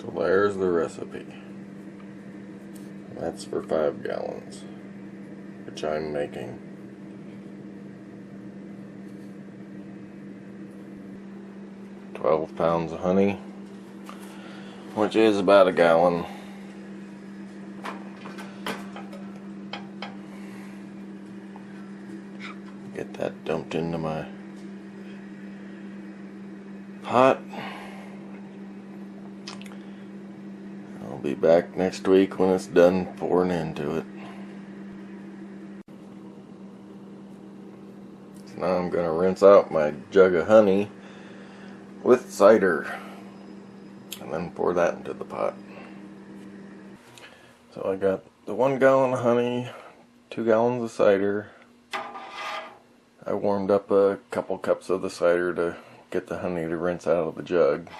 So there's the recipe. That's for 5 gallons, which I'm making. £12 of honey, which is about a gallon. Get that dumped into my pot. I'll be back next week when it's done pouring into it. So now I'm going to rinse out my jug of honey with cider and then pour that into the pot. So I got the 1 gallon of honey, 2 gallons of cider. I warmed up a couple cups of the cider to get the honey to rinse out of the jug.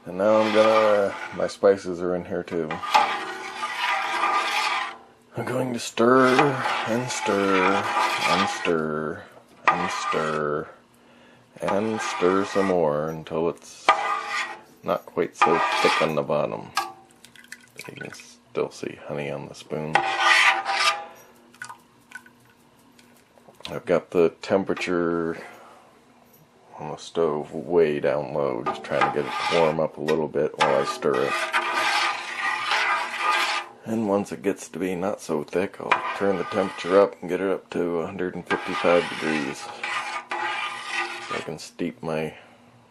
And now I'm gonna, my spices are in here too. I'm going to stir and stir and stir and stir and stir some more until it's not quite so thick on the bottom. You can still see honey on the spoon. I've got the temperature on the stove way down low, just trying to get it to warm up a little bit while I stir it. And once it gets to be not so thick, I'll turn the temperature up and get it up to 155 degrees. So I can steep my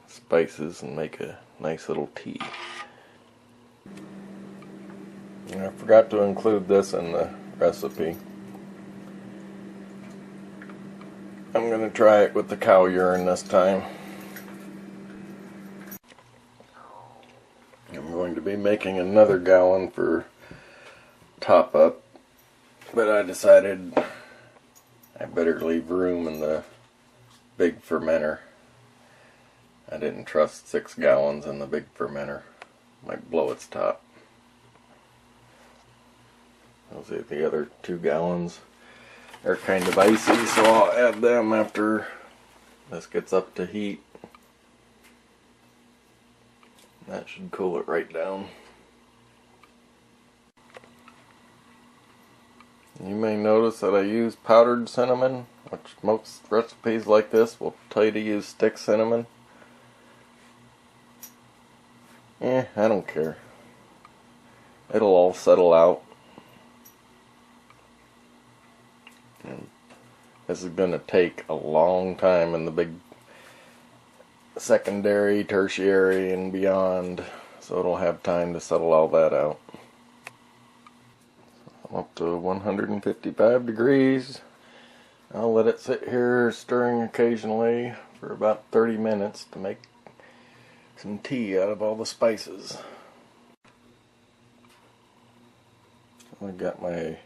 spices and make a nice little tea. And I forgot to include this in the recipe. I'm going to try it with the cow urine this time. I'm going to be making another gallon for top up, but I decided I better leave room in the big fermenter. I didn't trust 6 gallons in the big fermenter. Might blow its top. I'll see the other 2 gallons. They're kind of icy, so I'll add them after this gets up to heat. That should cool it right down. You may notice that I use powdered cinnamon, which most recipes like this will tell you to use stick cinnamon. I don't care. It'll all settle out. And this is going to take a long time in the big secondary, tertiary, and beyond, so it'll have time to settle all that out. So I'm up to 155 degrees. I'll let it sit here stirring occasionally for about 30 minutes to make some tea out of all the spices. I've got my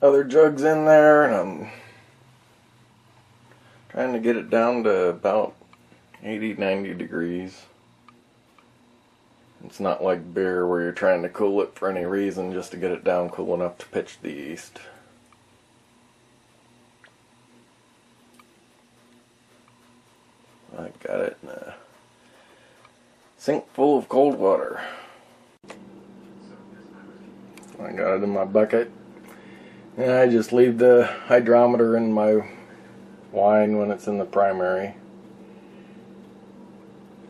other jugs in there, and I'm trying to get it down to about 80-90 degrees. It's not like beer where you're trying to cool it for any reason, just to get it down cool enough to pitch the yeast. I got it in a sink full of cold water. I got it in my bucket. And I just leave the hydrometer in my wine when it's in the primary.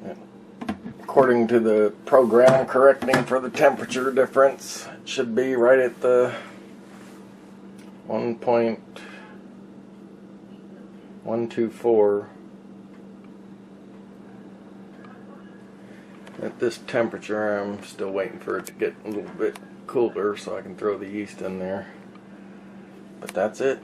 And according to the program correcting for the temperature difference, it should be right at the 1.124. At this temperature, I'm still waiting for it to get a little bit cooler so I can throw the yeast in there. But that's it.